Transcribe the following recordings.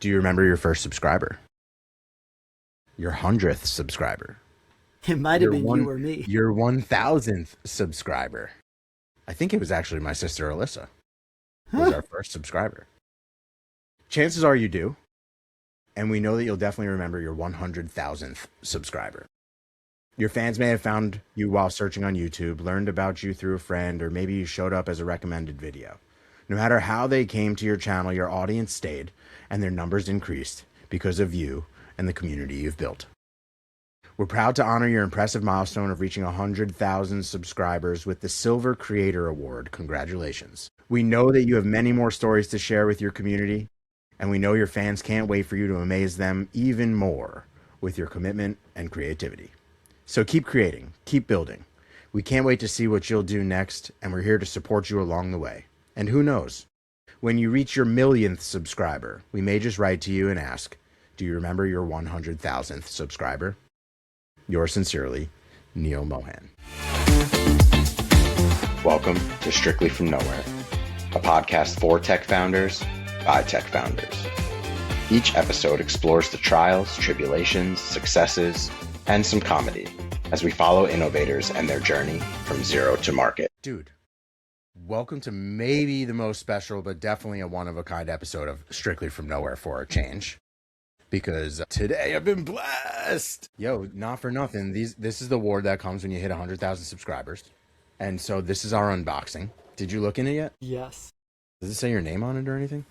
Do you remember your first subscriber? Your 100th subscriber? It might have been you or me. Your 1000th subscriber? I think it was actually my sister Alyssa was our first subscriber. Chances are you do. And we know that you'll definitely remember your 100,000th subscriber. Your fans may have found you while searching on YouTube, learned about you through a friend, or maybe you showed up as a recommended video. No matter how they came to your channel, your audience stayed and their numbers increased because of you and the community you've built. We're proud to honor your impressive milestone of reaching 100,000 subscribers with the Silver Creator Award. Congratulations. We know that you have many more stories to share with your community, and we know your fans can't wait for you to amaze them even more with your commitment and creativity. So keep creating, keep building. We can't wait to see what you'll do next, and we're here to support you along the way. And who knows, when you reach your millionth subscriber, we may just write to you and ask, do you remember your 100,000th subscriber? Yours sincerely, Neil Mohan. Welcome to Strictly From Nowhere, a podcast for tech founders by tech founders. Each episode explores the trials, tribulations, successes, and some comedy as we follow innovators and their journey from zero to market. Dude, welcome to maybe the most special, but definitely a one-of-a-kind episode of Strictly From Nowhere for a change. Because today I've been blessed. Yo, not for nothing. This is the award that comes when you hit 100,000 subscribers. And so this is our unboxing. Did you look in it yet? Yes. Does it say your name on it or anything?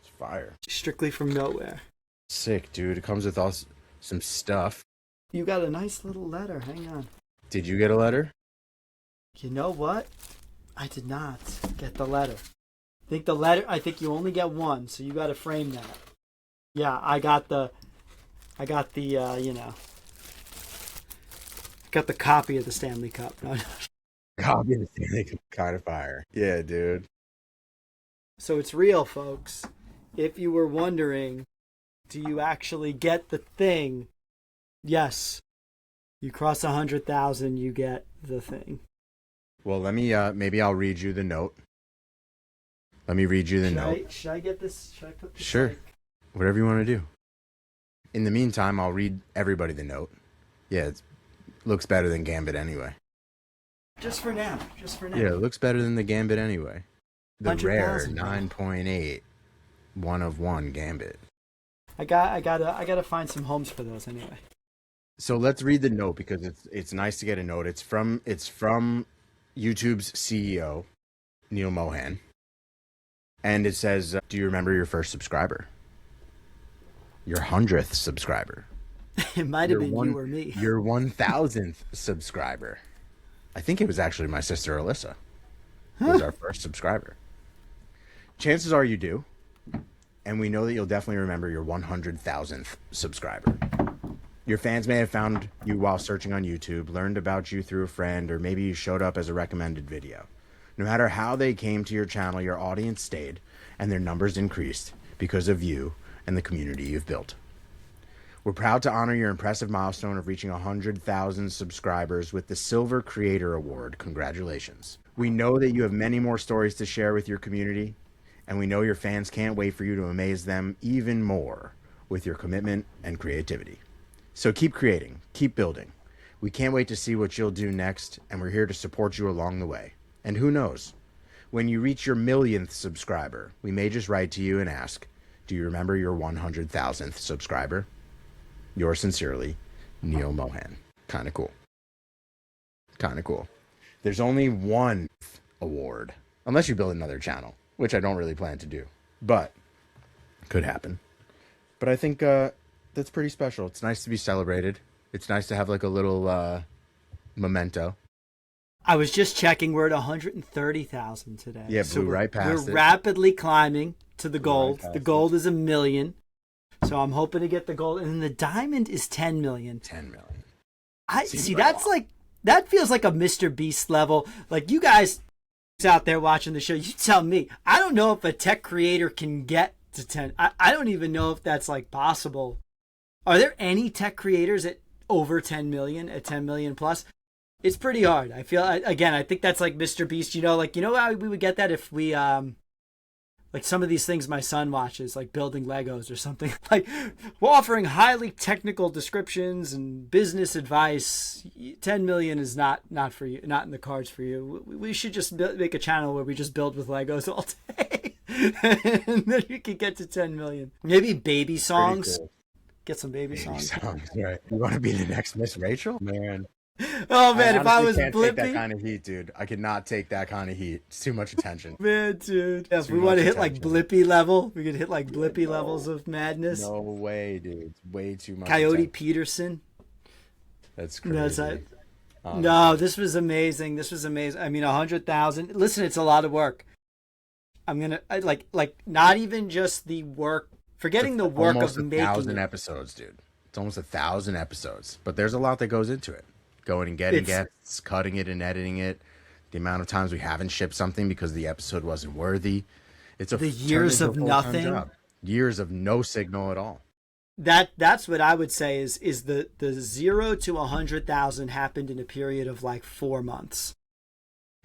It's fire. Strictly From Nowhere. Sick, dude. It comes with some stuff. You got a nice little letter. Hang on. Did you get a letter? You know what? I did not get the letter. I think you only get one, so you got to frame that. Yeah, I got the copy of the Stanley Cup. Copy of the Stanley Cup, kind of fire. Yeah, dude. So it's real, folks. If you were wondering, do you actually get the thing? Yes. You cross 100,000, you get the thing. Well, let me, maybe I'll read you the note. Let me read you the note. Should I get this? Should I put this? Sure. Whatever you want to do. In the meantime, I'll read everybody the note. Yeah, it looks better than Gambit anyway. Just for now. Yeah, it looks better than the Gambit anyway. The rare 100,000, 9.8 1 Gambit. I gotta find some homes for those anyway. So let's read the note because it's nice to get a note. It's from YouTube's CEO, Neil Mohan. And it says, do you remember your first subscriber? Your 100th subscriber? It might have been you or me. Your 1000th subscriber? I think it was actually my sister Alyssa was our first subscriber. Chances are you do. And we know that you'll definitely remember your 100,000th subscriber. Your fans may have found you while searching on YouTube, learned about you through a friend, or maybe you showed up as a recommended video. No matter how they came to your channel, your audience stayed and their numbers increased because of you and the community you've built. We're proud to honor your impressive milestone of reaching 100,000 subscribers with the Silver Creator Award. Congratulations. We know that you have many more stories to share with your community, and we know your fans can't wait for you to amaze them even more with your commitment and creativity. So keep creating, keep building. We can't wait to see what you'll do next, and we're here to support you along the way. And who knows, when you reach your millionth subscriber, we may just write to you and ask, do you remember your 100,000th subscriber? Yours sincerely, Neil Mohan. Kind of cool. There's only one award, unless you build another channel, which I don't really plan to do, but could happen. But I think that's pretty special. It's nice to be celebrated. It's nice to have like a little memento. I was just checking. We're at 130,000 today. Yeah, blew right past it. We're rapidly climbing to the gold. The gold is 1 million. So I'm hoping to get the gold. And the diamond is 10 million. 10 million. I see. That's like, that feels like a Mr. Beast level. Like, you guys out there watching the show, you tell me. I don't know if a tech creator can get to 10. I don't even know if that's like possible. Are there any tech creators at over 10 million, at 10 million plus? It's pretty hard. I feel, again, I think that's like Mr. Beast, like, how we would get that if we like some of these things my son watches, like building Legos or something. Like, we're offering highly technical descriptions and business advice. 10 million is not for you, not in the cards for you. We should just make a channel where we just build with Legos all day. And then you can get to 10 million. Maybe baby songs. Cool. Get some baby songs. Right. You want to be the next Miss Rachel? Man. Oh man, if I was can't Blippi, take that kind of heat, dude. I could not take that kind of heat. It's too much attention. Man, dude. Yeah, if we want to hit like Blippi level, we could hit like Blippi levels of madness. No way, dude. It's way too much. Coyote attention. Peterson. That's crazy. No, this was amazing. This was amazing. I mean, 100,000. Listen, it's a lot of work. I'm gonna like not even just the work. Forgetting the work of making 1,000 episodes, dude. It's almost 1,000 episodes, but there's a lot that goes into it. Going and getting guests, cutting it and editing it, the amount of times we haven't shipped something because the episode wasn't worthy. It's the years of nothing, job. Years of no signal at all. That's what I would say is the 0 to 100,000 happened in a period of like 4 months.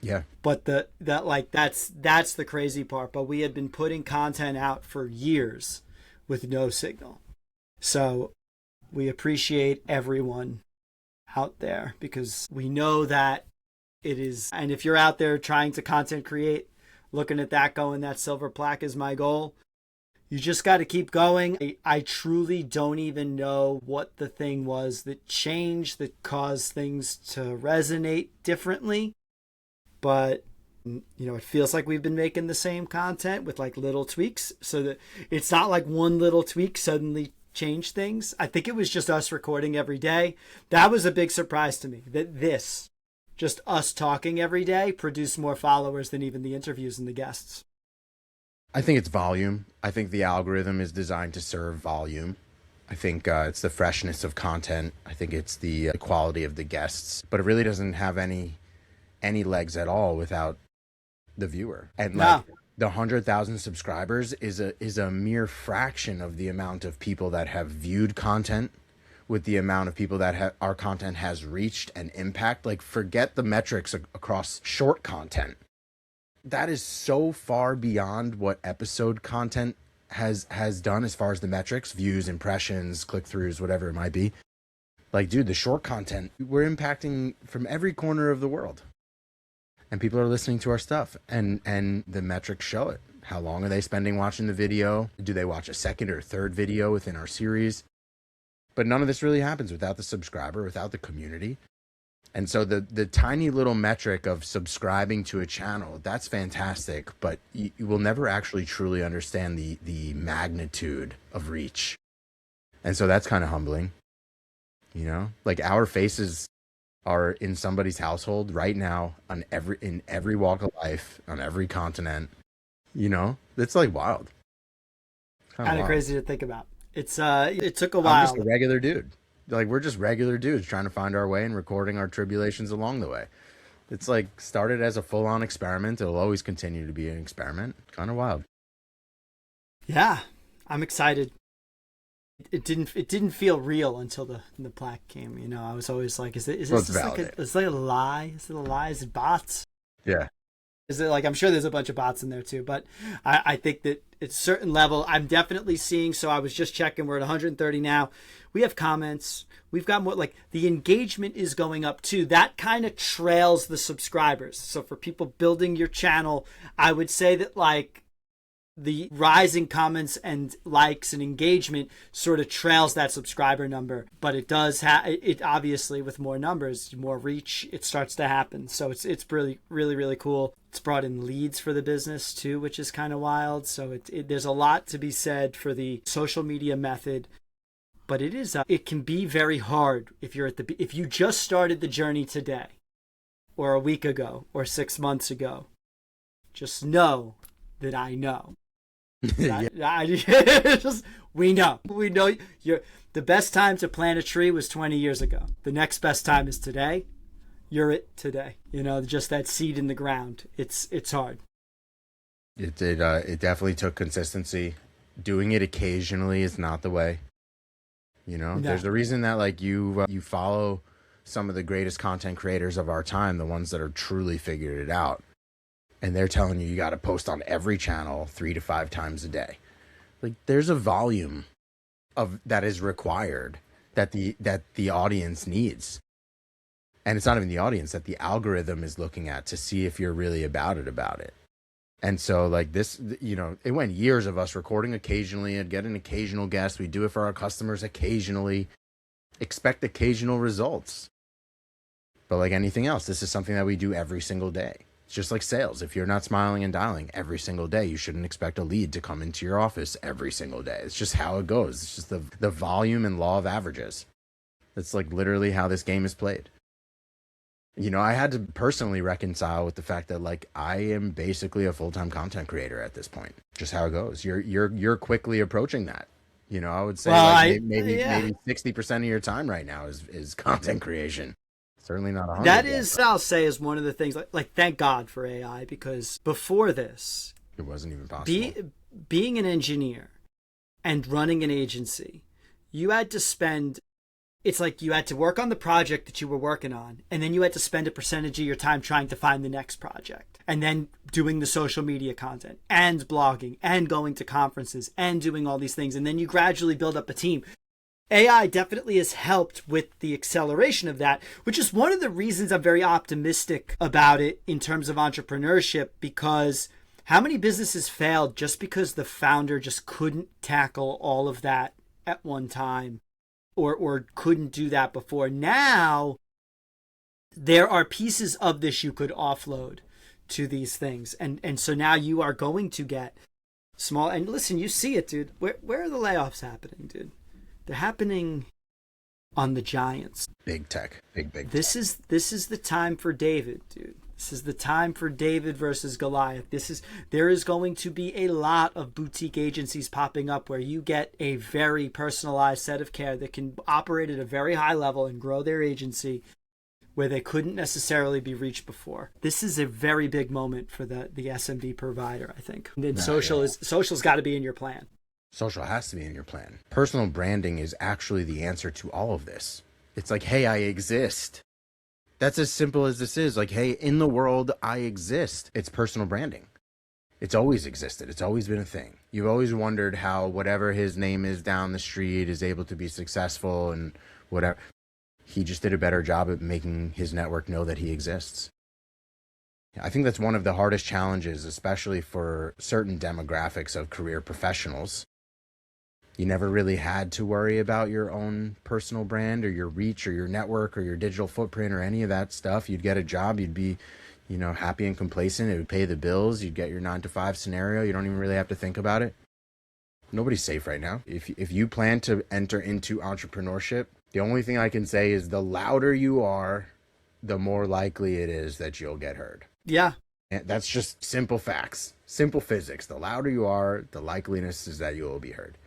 Yeah, but that's the crazy part. But we had been putting content out for years with no signal, so we appreciate everyone out there because we know that it is. And if you're out there trying to content create, looking at that going, that silver plaque is my goal, you just got to keep going. I truly don't even know what the thing was that changed, that caused things to resonate differently, but it feels like we've been making the same content with like little tweaks, so that it's not like one little tweak suddenly change things. I think it was just us recording every day. That was a big surprise to me, that this, just us talking every day, produced more followers than even the interviews and the guests. I think it's volume. I think the algorithm is designed to serve volume. I think it's the freshness of content. I think it's the quality of the guests, but it really doesn't have any legs at all without the viewer. And the 100,000 subscribers is a mere fraction of the amount of people that have viewed content with the amount of people that our content has reached and impact. Like, forget the metrics across short content. That is so far beyond what episode content has done as far as the metrics, views, impressions, click-throughs, whatever it might be. Like, dude, the short content, we're impacting from every corner of the world. And people are listening to our stuff, and the metrics show it. How long are they spending watching the video? Do they watch a second or third video within our series? But none of this really happens without the subscriber, without the community. And so the tiny little metric of subscribing to a channel, that's fantastic, but you will never actually truly understand the magnitude of reach. And so that's kind of humbling. Like, our faces are in somebody's household right now, in every walk of life, on every continent. It's like wild. Kind of crazy to think about. It's it took a while. I'm just a regular dude. Like, we're just regular dudes trying to find our way and recording our tribulations along the way. It's like started as a full-on experiment. It'll always continue to be an experiment. Kind of wild. Yeah, I'm excited. It didn't feel real until the plaque came. I was always like, is this like a lie? Is it a lie? Is it bots? Yeah. Is it like, I'm sure there's a bunch of bots in there too, but I think that at a certain level, I'm definitely seeing. So I was just checking. We're at 130 now. We have comments. We've got more, like, the engagement is going up too. That kind of trails the subscribers. So for people building your channel, I would say that like the rising comments and likes and engagement sort of trails that subscriber number, but it does it obviously, with more numbers, more reach, it starts to happen. So it's really, really, really cool. It's brought in leads for the business too, which is kind of wild. So there's a lot to be said for the social media method, but it can be very hard if you just started the journey today or a week ago or 6 months ago. Just know that I know. We know the best time to plant a tree was 20 years ago. The next best time is today. You're it today. Just that seed in the ground. It's hard. It definitely took consistency. Doing it occasionally is not the way. No. There's a reason that like you follow some of the greatest content creators of our time, the ones that are truly figured it out. and they're telling you got to post on every channel 3 to 5 times a day. Like, there's a volume of that is required that the audience needs. And it's not even the audience, that the algorithm is looking at to see if you're really about it. And so, like, this, you know, it went years of us recording occasionally and getting occasional guests. We do it for our customers occasionally. Expect occasional results. But like anything else, this is something that we do every single day. It's just like sales. If you're not smiling and dialing every single day, you shouldn't expect a lead to come into your office every single day. It's just how it goes. It's just the volume and law of averages. It's like literally how this game is played. You know, I had to personally reconcile with the fact that, like, I am basically a full-time content creator at this point. Just how it goes. You're quickly approaching that. You know, I would say, well, like, maybe 60% of your time right now is content creation. Certainly not 100. That is, I'll say, is one of the things. Like, thank God for AI, because before this, it wasn't even possible. Being an engineer and running an agency, you had to spend. It's like you had to work on the project that you were working on, and then you had to spend a percentage of your time trying to find the next project, and then doing the social media content and blogging and going to conferences and doing all these things. And then you gradually build up a team. AI definitely has helped with the acceleration of that, which is one of the reasons I'm very optimistic about it in terms of entrepreneurship, because how many businesses failed just because the founder just couldn't tackle all of that at one time? Or couldn't do that before. Now, there are pieces of this you could offload to these things. And so now you are going to get small. And listen, you see it, dude. Where are the layoffs happening, dude? They're happening on the giants. Big tech. Big This is the time for David, dude. This is the time for David versus Goliath. There is going to be a lot of boutique agencies popping up where you get a very personalized set of care that can operate at a very high level and grow their agency where they couldn't necessarily be reached before. This is a very big moment for the SMB provider, I think. And then social's got to be in your plan. Social has to be in your plan. Personal branding is actually the answer to all of this. It's like, hey, I exist. That's as simple as this is. Like, hey, in the world, I exist. It's personal branding. It's always existed. It's always been a thing. You've always wondered how whatever his name is down the street is able to be successful and whatever. He just did a better job at making his network know that he exists. I think that's one of the hardest challenges, especially for certain demographics of career professionals. You never really had to worry about your own personal brand or your reach or your network or your digital footprint or any of that stuff. You'd get a job, you'd be, you know, happy and complacent. It would pay the bills. You'd get your 9-to-5 scenario. You don't even really have to think about it. Nobody's safe right now. If you plan to enter into entrepreneurship, the only thing I can say is the louder you are, the more likely it is that you'll get heard. Yeah. And that's just simple facts, simple physics. The louder you are, the likeliness is that you will be heard.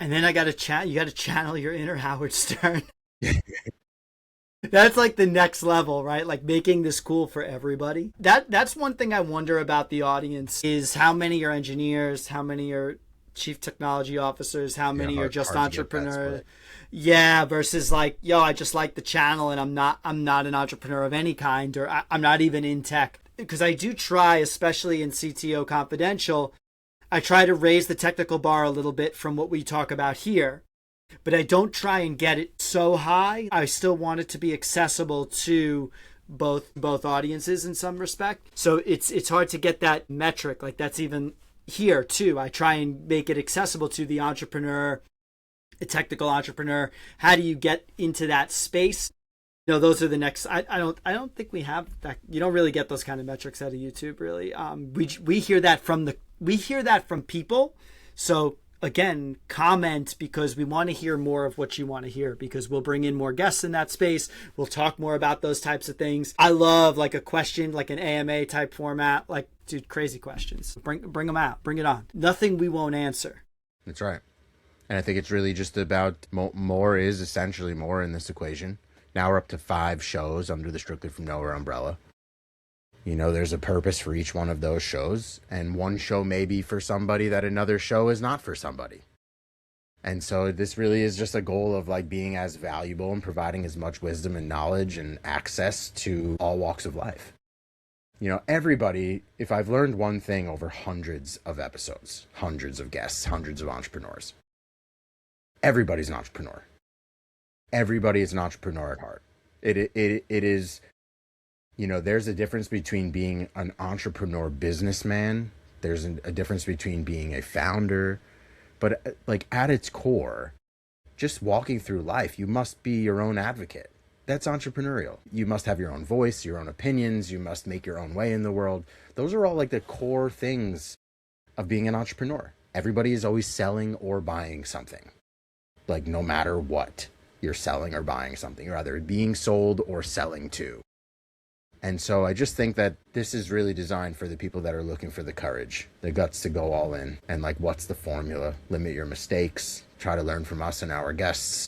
And then you got to channel your inner Howard Stern. That's like the next level, right? Like making this cool for everybody. That's one thing I wonder about the audience is how many are engineers, how many are chief technology officers, how many are just entrepreneurs. Yeah, versus like, yo, I just like the channel and I'm not an entrepreneur of any kind, or I'm not even in tech. Because I do try, especially in CTO Confidential, I try to raise the technical bar a little bit from what we talk about here, but I don't try and get it so high. I still want it to be accessible to both audiences in some respect. So it's hard to get that metric. Like that's even here too. I try and make it accessible to the entrepreneur, the technical entrepreneur. How do you get into that space? You know, those are the next. I don't think we have that. You don't really get those kind of metrics out of YouTube, really. We hear that from people. So again, comment, because we want to hear more of what you want to hear, because we'll bring in more guests in that space. We'll talk more about those types of things. I love like a question, like an AMA type format, like, dude, crazy questions. Bring them out. Bring it on. Nothing we won't answer. That's right. And I think it's really just about more is essentially more in this equation. Now we're up to 5 shows under the Strictly From Nowhere umbrella. You know, there's a purpose for each one of those shows, and one show may be for somebody that another show is not for somebody. And so this really is just a goal of like being as valuable and providing as much wisdom and knowledge and access to all walks of life. You know, everybody, if I've learned one thing over hundreds of episodes, hundreds of guests, hundreds of entrepreneurs, everybody's an entrepreneur. Everybody is an entrepreneur at heart. It is, you know, there's a difference between being an entrepreneur businessman. There's a difference between being a founder. But like at its core, just walking through life, you must be your own advocate. That's entrepreneurial. You must have your own voice, your own opinions. You must make your own way in the world. Those are all like the core things of being an entrepreneur. Everybody is always selling or buying something. Like no matter what, you're selling or buying something. You're either being sold or selling to. And so I just think that this is really designed for the people that are looking for the courage, the guts to go all in. And like, what's the formula? Limit your mistakes. Try to learn from us and our guests.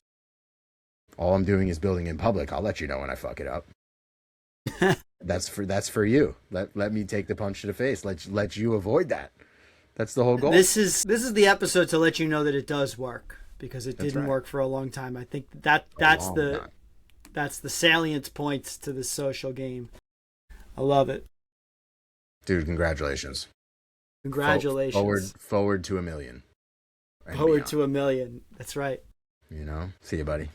All I'm doing is building in public. I'll let you know when I fuck it up. That's for you. Let me take the punch to the face. Let you avoid that. That's the whole goal. This is the episode to let you know that it does work, because it didn't work for a long time. I think that's the salient points to the social game. I love it. Dude, congratulations. Congratulations. Forward to 1 million. Forward to 1 million. That's right. You know? See you, buddy.